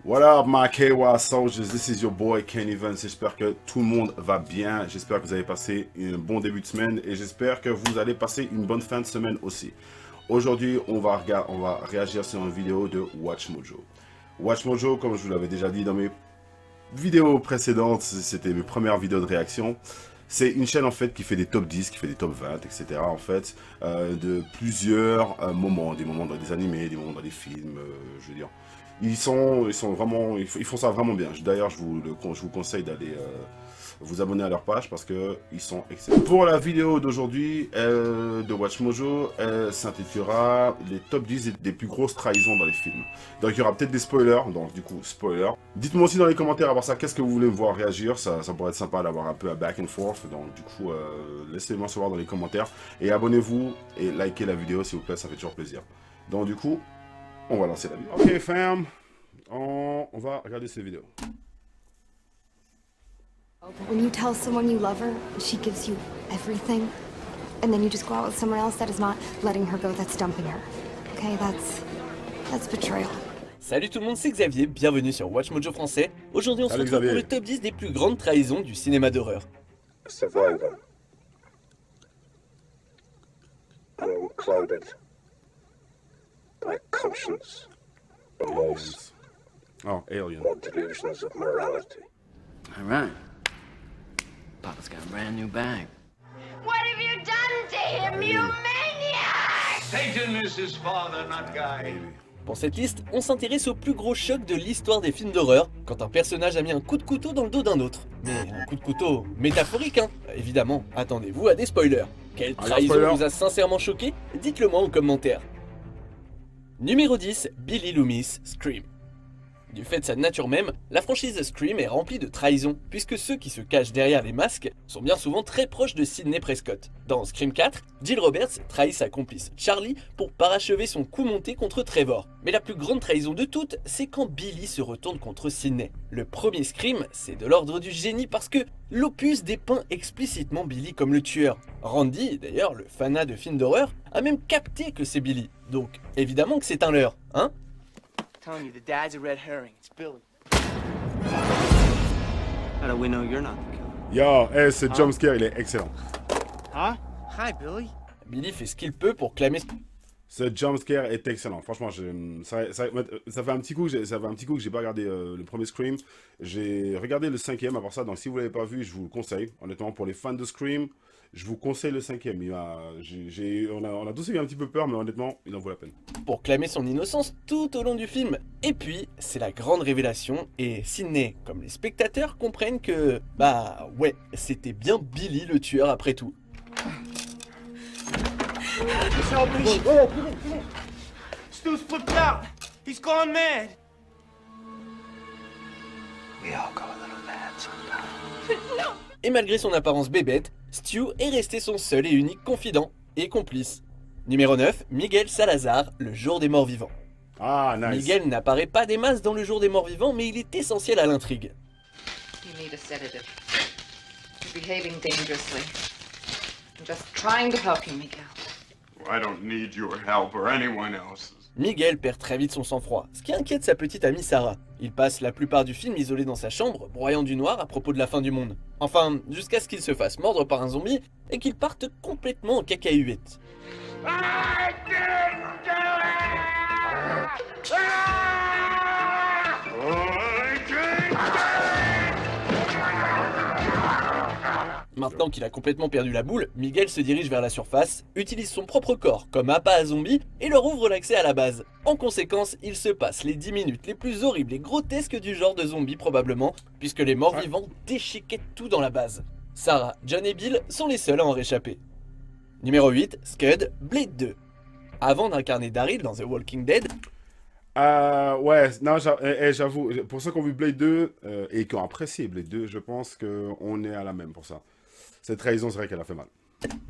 What up, my KY soldiers? This is your boy Ken Evans. J'espère que tout le monde va bien. J'espère que vous avez passé un bon début de semaine et j'espère que vous allez passer une bonne fin de semaine aussi. Aujourd'hui, on va réagir sur une vidéo de WatchMojo. WatchMojo, comme je vous l'avais déjà dit dans mes vidéos précédentes, c'était mes premières vidéos de réaction. C'est une chaîne en fait qui fait des top 10, qui fait des top 20, etc. en fait, de plusieurs moments, des moments dans des animés, des moments dans des films, je veux dire. Ils sont vraiment, ils font ça vraiment bien. D'ailleurs, je vous conseille d'aller vous abonner à leur page parce que ils sont excellents. Pour la vidéo d'aujourd'hui de WatchMojo, elle s'intitulera les top 10 des plus grosses trahisons dans les films. Donc il y aura peut-être des spoilers, donc du coup spoiler. Dites-moi aussi dans les commentaires à part ça, qu'est-ce que vous voulez me voir réagir, ça pourrait être sympa d'avoir un peu un back and forth. Donc du coup, laissez-moi savoir dans les commentaires et abonnez-vous et likez la vidéo s'il vous plaît, ça fait toujours plaisir. Donc du coup, on va lancer la vidéo. Ok fam, on va regarder cette vidéo. When you tell someone you love her, she gives you everything, and then you just go out with someone else that is not letting her go, that's dumping her. Okay, that's betrayal. Salut tout le monde, c'est Xavier, bienvenue sur WatchMojo français. Aujourd'hui on se Salut retrouve Xavier. pour le top 10 des plus grandes trahisons du cinéma d'horreur. Survivor. Unclouded by conscience, remorse, Oh, Alien. or delusions of morality. All right. Papa's got a brand new bag. What have you done to him, you maniac? Satan is his father, not Guy. Pour cette liste, on s'intéresse au plus gros choc de l'histoire des films d'horreur, quand un personnage a mis un coup de couteau dans le dos d'un autre. Mais un coup de couteau métaphorique, hein. Évidemment, attendez-vous à des spoilers. Quelle trahison spoiler. vous a sincèrement choqué? Dites-le moi en commentaire. Numéro 10, Billy Loomis, Scream. Du fait de sa nature même, la franchise Scream est remplie de trahisons, puisque ceux qui se cachent derrière les masques sont bien souvent très proches de Sidney Prescott. Dans Scream 4, Jill Roberts trahit sa complice Charlie pour parachever son coup monté contre Trevor. Mais la plus grande trahison de toutes, c'est quand Billy se retourne contre Sidney. Le premier Scream, c'est de l'ordre du génie parce que l'opus dépeint explicitement Billy comme le tueur. Randy, d'ailleurs, le fanat de films d'horreur, a même capté que c'est Billy. Donc évidemment que c'est un leurre, hein? Telling you, the dad's a red herring. It's Billy. How do we know you're not the killer? Yo, ce jumpscare, il est excellent. Huh? Hi, Billy. Billy fait ce qu'il peut pour clamer. Ce jumpscare est excellent. Franchement, ça fait un petit coup que j'ai pas regardé le premier Scream. J'ai regardé le cinquième, à part ça. Donc, si vous l'avez pas vu, je vous le conseille. Honnêtement, pour les fans de Scream, je vous conseille le cinquième. On a tous eu un petit peu peur, mais honnêtement, il en vaut la peine. Pour clamer son innocence tout au long du film. Et puis, c'est la grande révélation, et Sidney, comme les spectateurs, comprennent que, bah ouais, c'était bien Billy le tueur après tout. Stu's flipped out. He's gone mad. We all go a little mad sometimes. Et malgré son apparence bébête, Stu est resté son seul et unique confident et complice. Numéro 9, Miguel Salazar, le jour des morts vivants. Ah, nice. Miguel n'apparaît pas des masses dans le jour des morts vivants, mais il est essentiel à l'intrigue. You need a sedative. You're behaving dangerously. I'm just trying to help you, Miguel. I don't need your help or anyone else's. Miguel perd très vite son sang-froid, ce qui inquiète sa petite amie Sarah. Il passe la plupart du film isolé dans sa chambre, broyant du noir à propos de la fin du monde. Enfin, jusqu'à ce qu'il se fasse mordre par un zombie et qu'il parte complètement en cacahuète. I didn't do it! I didn't Maintenant qu'il a complètement perdu la boule, Miguel se dirige vers la surface, utilise son propre corps comme appât à zombie et leur ouvre l'accès à la base. En conséquence, il se passe les 10 minutes les plus horribles et grotesques du genre de zombie probablement, puisque les morts vivants déchiquettent tout dans la base. Sarah, John et Bill sont les seuls à en réchapper. Numéro 8, Scud, Blade 2. Avant d'incarner Daryl dans The Walking Dead, Ouais, non, j'avoue, pour ceux qui ont vu Blade 2 et qui ont apprécié Blade 2, je pense qu'on est à la même pour ça. Cette trahison, c'est vrai qu'elle a fait mal.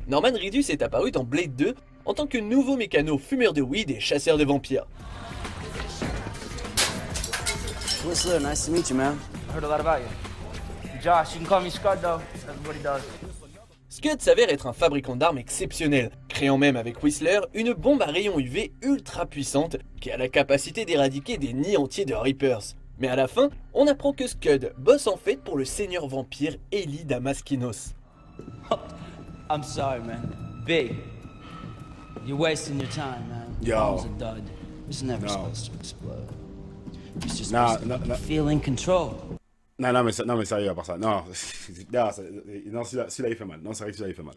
Norman Reedus est apparu dans Blade 2 en tant que nouveau mécano fumeur de weed et chasseur de vampires. Whistler, nice to meet you, man. I heard a lot about you. Josh, you can call me Scud, though. Everybody does. Scud s'avère être un fabricant d'armes exceptionnel, créant même avec Whistler une bombe à rayons UV ultra puissante qui a la capacité d'éradiquer des nids entiers de Reapers. Mais à la fin, on apprend que Scud bosse en fait pour le seigneur vampire Eli Damaskinos. I'm sorry, man. Big. You're wasting your time, man. Yo. Bomb's a dud. It's never No. supposed to explode. It's just Nah, supposed to nah. feel in control. Non, mais sérieux, à part ça. Non, non celui-là, il fait mal. Non, c'est vrai que celui-là, il fait mal.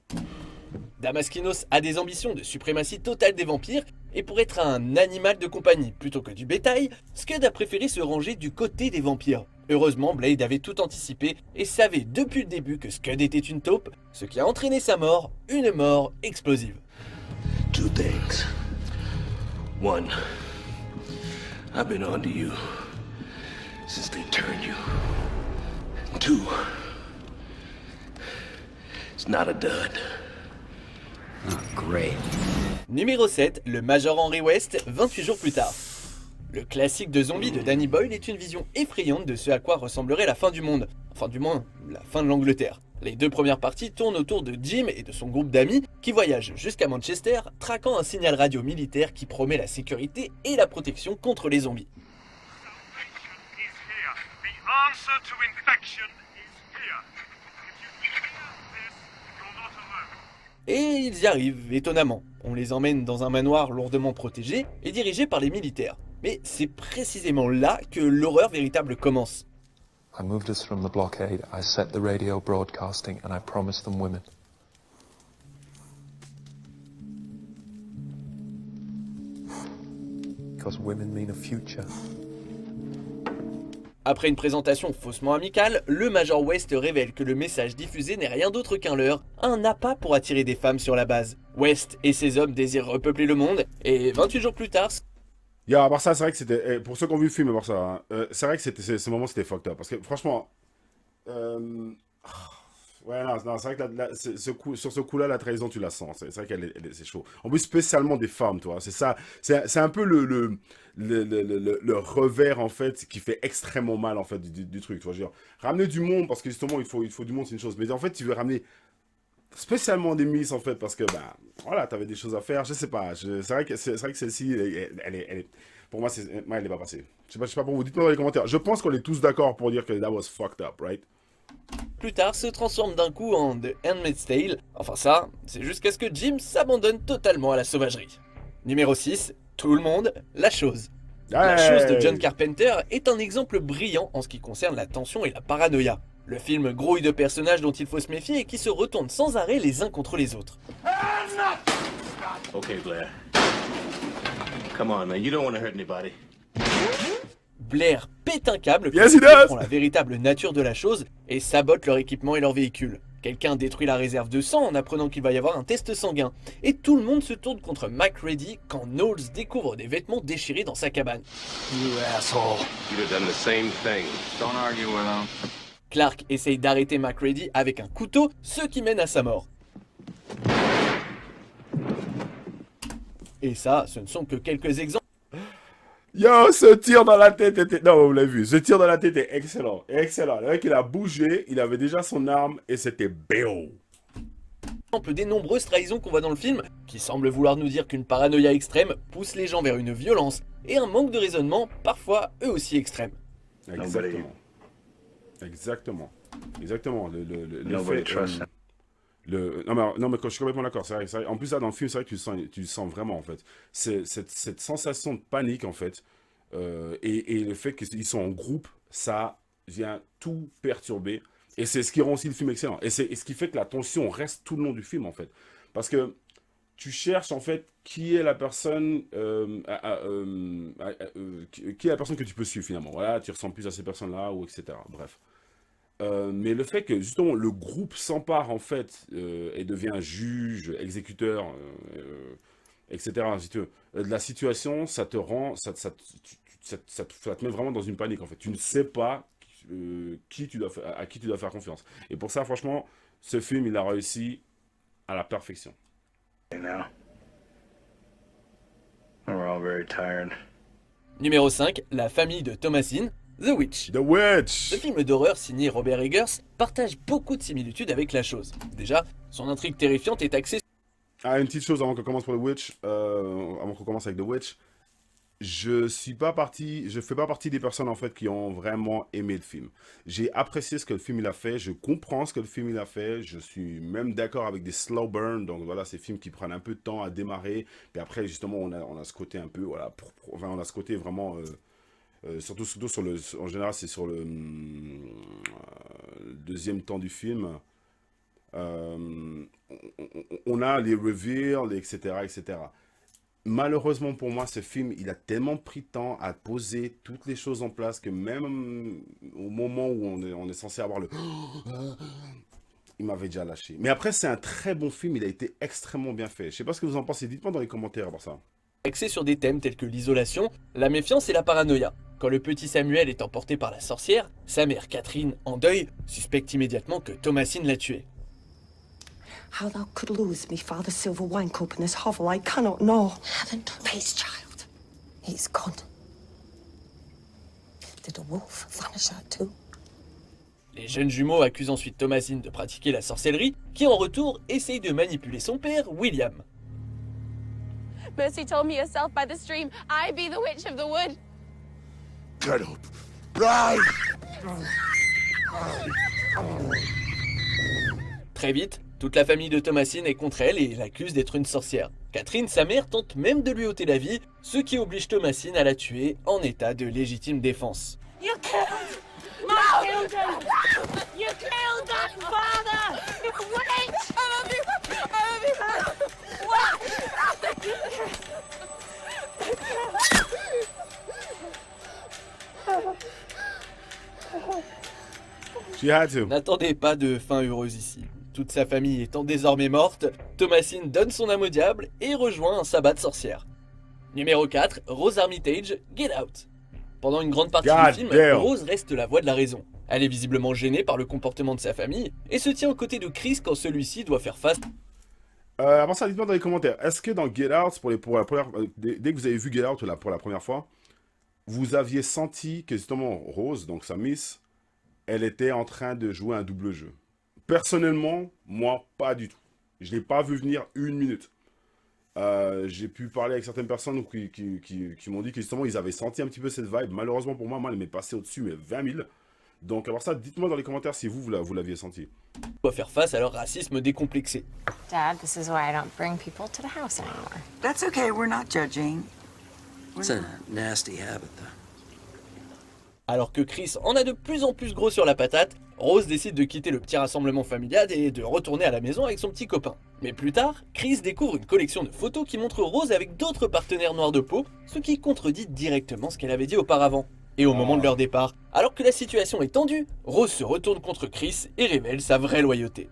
Damaskinos a des ambitions de suprématie totale des vampires, et pour être un animal de compagnie plutôt que du bétail, Scud a préféré se ranger du côté des vampires. Heureusement, Blade avait tout anticipé et savait depuis le début que Scud était une taupe, ce qui a entraîné sa mort, une mort explosive. Two things. One, I've been on to you since they turned you. Two, it's not a dud. Oh, great. Numéro 7, le Major Henry West, 28 jours plus tard. Le classique de zombie de Danny Boyle est une vision effrayante de ce à quoi ressemblerait la fin du monde, enfin du moins la fin de l'Angleterre. Les deux premières parties tournent autour de Jim et de son groupe d'amis qui voyagent jusqu'à Manchester, traquant un signal radio militaire qui promet la sécurité et la protection contre les zombies. Et ils y arrivent, étonnamment. On les emmène dans un manoir lourdement protégé et dirigé par les militaires. Mais c'est précisément là que l'horreur véritable commence. I moved us from the blockade, I set the radio broadcasting, and I promised them women. Because women mean a future. Après une présentation faussement amicale, le Major West révèle que le message diffusé n'est rien d'autre qu'un leurre, un appât pour attirer des femmes sur la base. West et ses hommes désirent repeupler le monde, et 28 jours plus tard... À part ça, c'est vrai que c'était... Pour ceux qui ont vu le film, à part ça, hein, c'est vrai que ce moment, c'était fucked up. Parce que, franchement... Ouais, non c'est vrai que sur ce coup-là, la trahison, tu la sens. C'est vrai c'est chaud. En plus, spécialement des femmes, toi. C'est ça. C'est un peu le revers, en fait, qui fait extrêmement mal, en fait, du truc. Tu vois, je veux dire, ramener du monde, parce que justement, il faut du monde, c'est une chose. Mais en fait, tu veux ramener spécialement des miss, en fait, parce que, bah, voilà, t'avais des choses à faire. Je sais pas. C'est vrai que celle-ci, elle est... Pour moi, elle n'est pas passée. Je sais pas pour vous. Dites-moi dans les commentaires. Je pense qu'on est tous d'accord pour dire que that was fucked up, right? Plus tard se transforme d'un coup en The Handmaid's Tale. Enfin ça, c'est jusqu'à ce que Jim s'abandonne totalement à la sauvagerie. Numéro 6, tout le monde, La Chose. La Chose de John Carpenter est un exemple brillant en ce qui concerne la tension et la paranoïa. Le film grouille de personnages dont il faut se méfier et qui se retournent sans arrêt les uns contre les autres. Okay, Blair. Come on, man. You don't want to hurt anybody. Blair pète un câble yes, pour comprendre la véritable nature de la chose et sabote leur équipement et leur véhicule. Quelqu'un détruit la réserve de sang en apprenant qu'il va y avoir un test sanguin. Et tout le monde se tourne contre MacReady quand Knowles découvre des vêtements déchirés dans sa cabane. You asshole. You'd have done the same thing. Don't argue with him. Clark essaye d'arrêter MacReady avec un couteau, ce qui mène à sa mort. Et ça, ce ne sont que quelques exemples. Yo, ce tir dans la tête était... Non, vous l'avez vu. Ce tir dans la tête est excellent. Excellent. Le mec, il a bougé, il avait déjà son arme et c'était BO. Des nombreuses trahisons qu'on voit dans le film, qui semblent vouloir nous dire qu'une paranoïa extrême pousse les gens vers une violence et un manque de raisonnement, parfois eux aussi extrêmes. Exactement. Exactement. Exactement. Non, mais je suis complètement d'accord. C'est vrai. En plus, là, dans le film, c'est vrai que tu le sens vraiment, en fait. C'est cette sensation de panique, en fait. Et le fait qu'ils sont en groupe, ça vient tout perturber. Et c'est ce qui rend aussi le film excellent. Et c'est ce qui fait que la tension reste tout le long du film, en fait. Parce que tu cherches, en fait, qui est la personne qui est la personne que tu peux suivre, finalement. Voilà, tu ressembles plus à ces personnes-là, ou etc. Bref. Mais le fait que justement le groupe s'empare en fait et devient juge, exécuteur, etc. De la situation, ça te rend, ça te met vraiment dans une panique en fait. Tu ne sais pas à qui tu dois faire confiance. Et pour ça, franchement, ce film, il a réussi à la perfection. Numéro 5, la famille de Thomasin. The Witch. The Witch. Ce film d'horreur signé Robert Eggers partage beaucoup de similitudes avec La Chose. Déjà, son intrigue terrifiante est axée... Ah, une petite chose avant qu'on commence pour The Witch, avant qu'on commence avec The Witch. je fais pas partie des personnes en fait qui ont vraiment aimé le film. J'ai apprécié ce que le film il a fait, je comprends ce que le film il a fait, je suis même d'accord avec des slow burn, donc voilà, ces films qui prennent un peu de temps à démarrer, puis après justement on a ce côté un peu, voilà, enfin on a ce côté vraiment, surtout sur en général c'est sur le deuxième temps du film, on a les reveals, etc., etc. Malheureusement pour moi, ce film, il a tellement pris de temps à poser toutes les choses en place que même au moment où on est censé avoir le... il m'avait déjà lâché. Mais après, c'est un très bon film, il a été extrêmement bien fait. Je sais pas ce que vous en pensez, dites-moi dans les commentaires pour ça. Axé sur des thèmes tels que l'isolation, la méfiance et la paranoïa. Quand le petit Samuel est emporté par la sorcière, sa mère Catherine, en deuil, suspecte immédiatement que Thomasine l'a tué. How thou could lose me father's silver wine cup in this hovel, I cannot know. Heaven to face, child. He's gone. Did the wolf vanish out too? Les jeunes jumeaux accusent ensuite Thomasine de pratiquer la sorcellerie, qui en retour essaye de manipuler son père, William. Mercy told me herself by the stream, I be the witch of the wood. Get up. Rise! Très vite, toute la famille de Thomasine est contre elle et l'accuse d'être une sorcière. Catherine, sa mère, tente même de lui ôter la vie, ce qui oblige Thomasine à la tuer en état de légitime défense. You killed my children! You killed my father! You witch! I love you! I love you! What? N'attendez pas de fin heureuse ici. Toute sa famille étant désormais morte, Thomasine donne son âme au diable et rejoint un sabbat de sorcière. Numéro 4, Rose Armitage, Get Out. Pendant une grande partie du film, Rose reste la voix de la raison. Elle est visiblement gênée par le comportement de sa famille et se tient aux côtés de Chris quand celui-ci doit faire face. Avant ça, dites-moi dans les commentaires, est-ce que dans Get Out, dès que vous avez vu Get Out pour la première fois, vous aviez senti que justement Rose, donc sa miss, elle était en train de jouer un double jeu? Personnellement, moi, pas du tout. Je ne l'ai pas vu venir une minute. J'ai pu parler avec certaines personnes qui m'ont dit que justement, ils avaient senti un petit peu cette vibe. Malheureusement pour moi, elle m'est passée au-dessus, mais 20 000. Donc, alors ça, dites-moi dans les commentaires si vous l'aviez senti. Doit faire face à leur racisme décomplexé. Dad, this is why I don't bring people to the house anymore. That's okay, we're not judging. It's a nasty habit, though. Alors que Chris en a de plus en plus gros sur la patate, Rose décide de quitter le petit rassemblement familial et de retourner à la maison avec son petit copain. Mais plus tard, Chris découvre une collection de photos qui montre Rose avec d'autres partenaires noirs de peau, ce qui contredit directement ce qu'elle avait dit auparavant. Et au moment de leur départ, alors que la situation est tendue, Rose se retourne contre Chris et révèle sa vraie loyauté.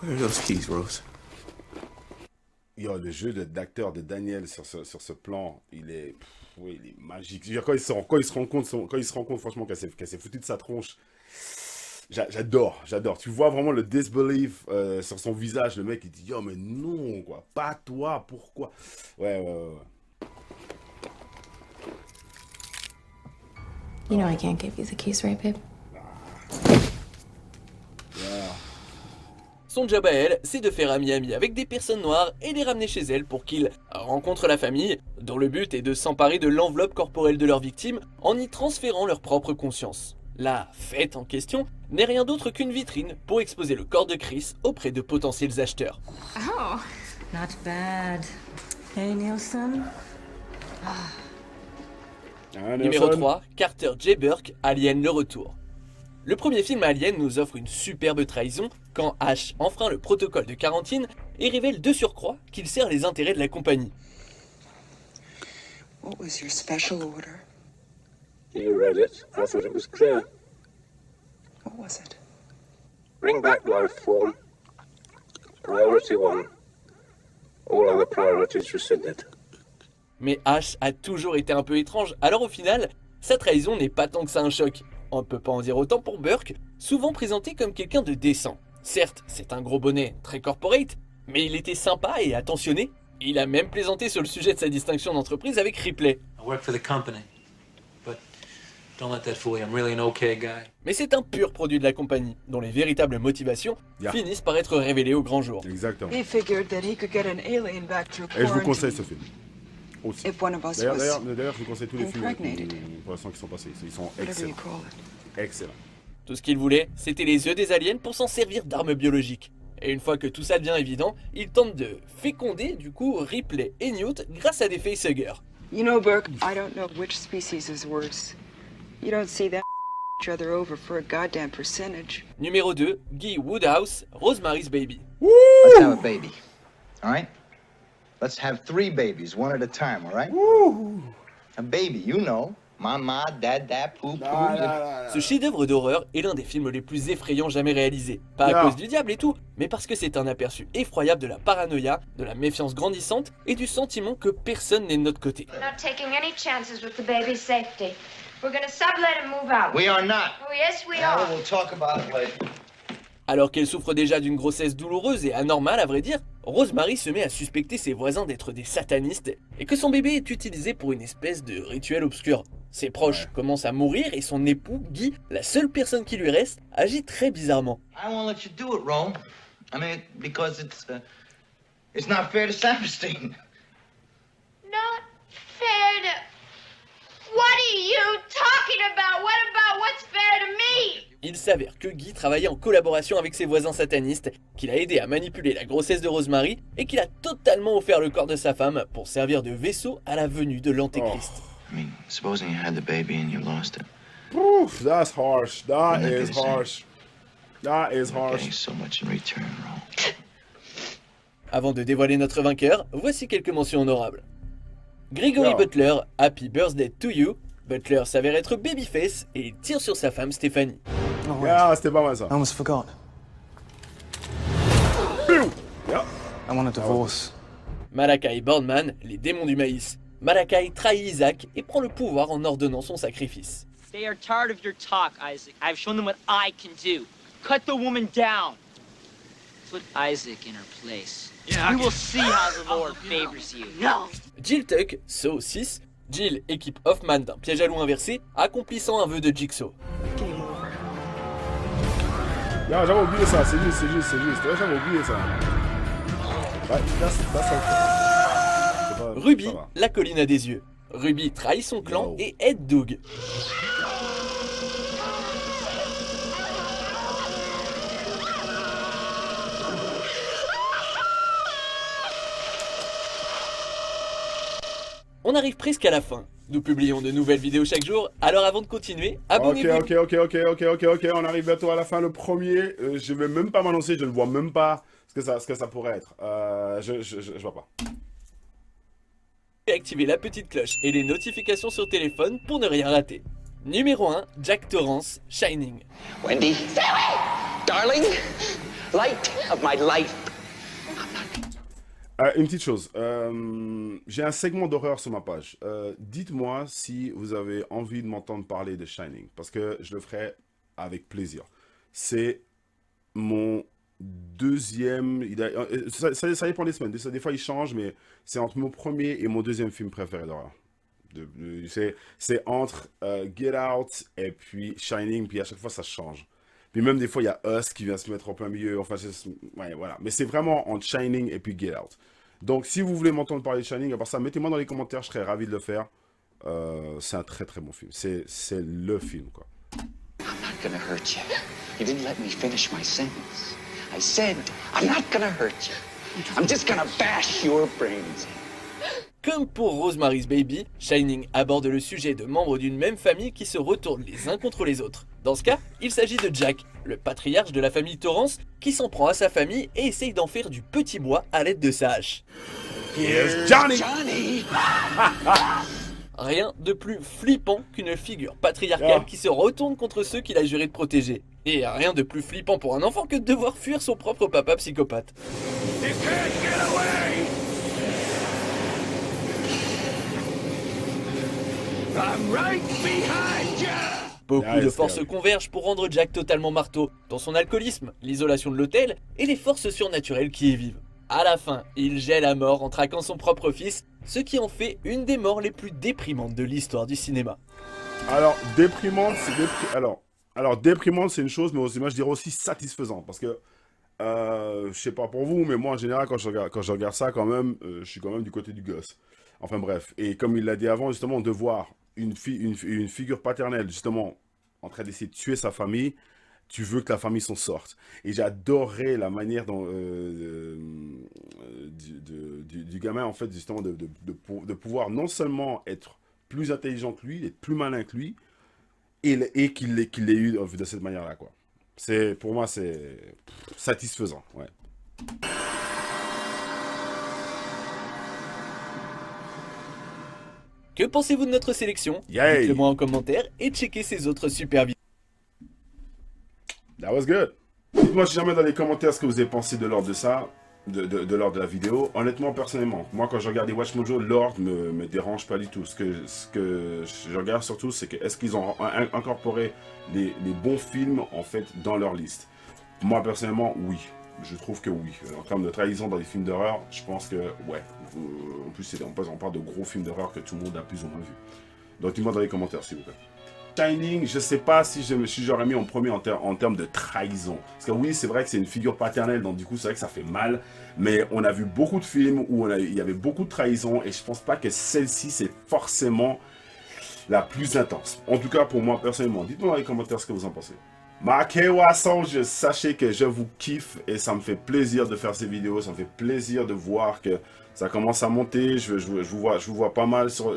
Where are those keys, Rose? Yo, le jeu d'acteur de Daniel sur ce plan, il est magique. Quand il se rend compte, franchement, qu'elle s'est foutue de sa tronche, j'adore. Tu vois vraiment le disbelief sur son visage. Le mec, il dit, yo, mais non, quoi, pas toi, pourquoi? Ouais. You know I can't give you the keys, right, babe? Son job à elle, c'est de faire ami-ami avec des personnes noires et les ramener chez elle pour qu'ils rencontrent la famille, dont le but est de s'emparer de l'enveloppe corporelle de leur victime en y transférant leur propre conscience. La fête en question n'est rien d'autre qu'une vitrine pour exposer le corps de Chris auprès de potentiels acheteurs. Oh, not bad. Hey, Nielsen? Numéro 3, Carter J. Burke, Alien le retour. Le premier film Alien nous offre une superbe trahison quand Ash enfreint le protocole de quarantaine et révèle de surcroît qu'il sert les intérêts de la compagnie. What was your special order? You read it. I thought it was clear. What was it? Bring back life form. Priority 1. All other priorities rescinded. Mais Ash a toujours été un peu étrange, alors au final, sa trahison n'est pas tant que ça un choc. On ne peut pas en dire autant pour Burke, souvent présenté comme quelqu'un de décent. Certes, c'est un gros bonnet très corporate, mais il était sympa et attentionné. Il a même plaisanté sur le sujet de sa distinction d'entreprise avec Ripley. I work for the company, but don't let that fool you. I'm really an okay guy. Mais c'est un pur produit de la compagnie, dont les véritables motivations finissent par être révélées au grand jour. Exactement. He figured that he could get an alien back through Et je vous conseille ce film. aussi. If one of us D'ailleurs, was je vous conseille tous les films impregnated. pour l'instant qui sont passés. Ils sont Whatever excellents. you call it. Excellents. Tout ce qu'il voulait, c'était les œufs des aliens pour s'en servir d'armes biologiques. Et une fois que tout ça devient évident, il tente de féconder du coup Ripley et Newt grâce à des facehuggers. You know, Burke, I don't know which species is worse. You don't see them each other over for a goddamn percentage. Numéro 2, Guy Woodhouse, Rosemary's Baby. Let's have a baby, all right? Let's have 3 babies, one at a time, all right? A baby, you know. Mama, dada, poupou. Ce chef-d'œuvre d'horreur est l'un des films les plus effrayants jamais réalisés. Pas à cause du diable et tout, mais parce que c'est un aperçu effroyable de la paranoïa, de la méfiance grandissante et du sentiment que personne n'est de notre côté. We're not taking any chances with the baby's safety. We're gonna sublet and move out. We are not. Oh, yes, we Now are. we'll talk about it later. Alors qu'elle souffre déjà d'une grossesse douloureuse et anormale à vrai dire, Rosemary se met à suspecter ses voisins d'être des satanistes et que son bébé est utilisé pour une espèce de rituel obscur. Ses proches commencent à mourir et son époux, Guy, la seule personne qui lui reste, agit très bizarrement. I won't let you do it, Rome. I mean, because it's not fair to Saperstein. Not fair to... What are you talking about? What about what's fair to me? Il s'avère que Guy travaillait en collaboration avec ses voisins satanistes, qu'il a aidé à manipuler la grossesse de Rosemary et qu'il a totalement offert le corps de sa femme pour servir de vaisseau à la venue de l'Antéchrist. I mean, supposing you had the baby and you lost it. Oof, that's harsh. That Wouldn't is be the same? harsh. That is You're harsh. getting so much in return, Rome. Avant de dévoiler notre vainqueur, voici quelques mentions honorables. Gregory Yo. Butler, Happy Birthday to You. Butler s'avère être babyface et il tire sur sa femme Stéphanie. Yeah, c'était pas mal ça. I almost forgot. Yeah. I want a divorce. Malachi Boardman, les démons du maïs. Malachi trahit Isaac et prend le pouvoir en ordonnant son sacrifice. They are tired of your talk, Isaac. I've shown them what I can do. Cut the woman down. Put Isaac in her place. We will see how the Lord favors you. No. Jill Tuck, Saw 6. Jill équipe Hoffman d'un piège à loup inversé, accomplissant un vœu de Jigsaw. Yeah, j'avais oublié ça, c'est juste. Ouais, j'avais oublié ça. Ouais, that's okay. Ruby, Ça va. la colline à des yeux. Ruby trahit son clan et aide Doug. On arrive presque à la fin. Nous publions de nouvelles vidéos chaque jour, alors avant de continuer, abonnez-vous. Ok, on arrive bientôt à la fin, le premier. Je vais même pas m'annoncer, je ne vois même pas ce que ça pourrait être. Je vois pas. Et activez la petite cloche et les notifications sur téléphone pour ne rien rater. Numéro 1, Jack Torrance, Shining. Wendy, darling, light of my life. Une petite chose, j'ai un segment d'horreur sur ma page. Dites-moi si vous avez envie de m'entendre parler de Shining, parce que je le ferai avec plaisir. C'est mon deuxième... Ça dépend des semaines, des fois il change, mais c'est entre mon premier et mon deuxième film préféré d'horreur. C'est entre Get Out et puis Shining, puis à chaque fois ça change. Puis même des fois, il y a Us qui vient se mettre en plein milieu. Enfin, ouais, voilà. Mais c'est vraiment entre Shining et puis Get Out. Donc, si vous voulez m'entendre parler de Shining, à part ça, mettez-moi dans les commentaires. Je serais ravi de le faire. C'est un très très bon film. C'est le film, quoi. I'm not gonna hurt you. You didn't let me finish my sentence. I said, I'm not gonna hurt you. I'm just gonna bash your brains. Comme pour Rosemary's Baby, Shining aborde le sujet de membres d'une même famille qui se retournent les uns contre les autres. Dans ce cas, il s'agit de Jack, le patriarche de la famille Torrance, qui s'en prend à sa famille et essaye d'en faire du petit bois à l'aide de sa hache. Here's Johnny! Rien de plus flippant qu'une figure patriarcale qui se retourne contre ceux qu'il a juré de protéger. Et rien de plus flippant pour un enfant que de devoir fuir son propre papa psychopathe. Beaucoup de forces convergent pour rendre Jack totalement marteau, dans son alcoolisme, l'isolation de l'hôtel et les forces surnaturelles qui y vivent. À la fin, il gèle à mort en traquant son propre fils, ce qui en fait une des morts les plus déprimantes de l'histoire du cinéma. Alors, déprimante, déprimante, c'est une chose, mais aussi, moi, je dirais aussi satisfaisante, parce que, je sais pas pour vous, mais moi, en général, quand je regarde ça, quand même, je suis quand même du côté du gosse. Enfin bref, et comme il l'a dit avant, justement, de voir une figure paternelle, justement, en train d'essayer de tuer sa famille, tu veux que la famille s'en sorte. Et j'adorais la manière dont, du gamin, en fait, justement, de pouvoir non seulement être plus intelligent que lui, être plus malin que lui, et qu'il l'ait eu de cette manière-là, quoi. Pour moi, c'est satisfaisant, ouais. Que pensez-vous de notre sélection? Yay. Dites-le moi en commentaire et checkez ces autres super vidéos. That was good. Dites-moi si jamais dans les commentaires ce que vous avez pensé de l'ordre de ça, de l'ordre de la vidéo. Honnêtement, personnellement, moi quand je regarde les WatchMojo, l'ordre me dérange pas du tout. Ce que je regarde surtout, c'est que est-ce qu'ils ont incorporé les bons films en fait dans leur liste. Moi personnellement, oui. Je trouve que oui. En termes de trahison dans les films d'horreur, je pense que ouais. En plus, on parle de gros films d'horreur que tout le monde a plus ou moins vu. Donc dites-moi dans les commentaires s'il vous plaît. Shining, je sais pas si j'aurais mis en premier en termes de trahison. Parce que oui, c'est vrai que c'est une figure paternelle, donc du coup, c'est vrai que ça fait mal. Mais on a vu beaucoup de films où il y avait beaucoup de trahison et je pense pas que celle-ci, c'est forcément la plus intense. En tout cas, pour moi, personnellement, dites-moi dans les commentaires ce que vous en pensez. Makewa Soldiers, sachez que je vous kiffe et ça me fait plaisir de faire ces vidéos. Ça me fait plaisir de voir que ça commence à monter. Je vous vois pas mal sur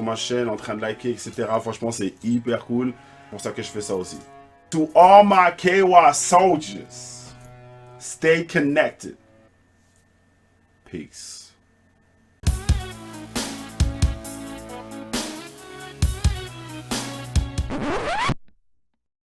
ma chaîne en train de liker, etc. Franchement, c'est hyper cool. C'est pour ça que je fais ça aussi. To all my Kewa soldiers, stay connected. Peace.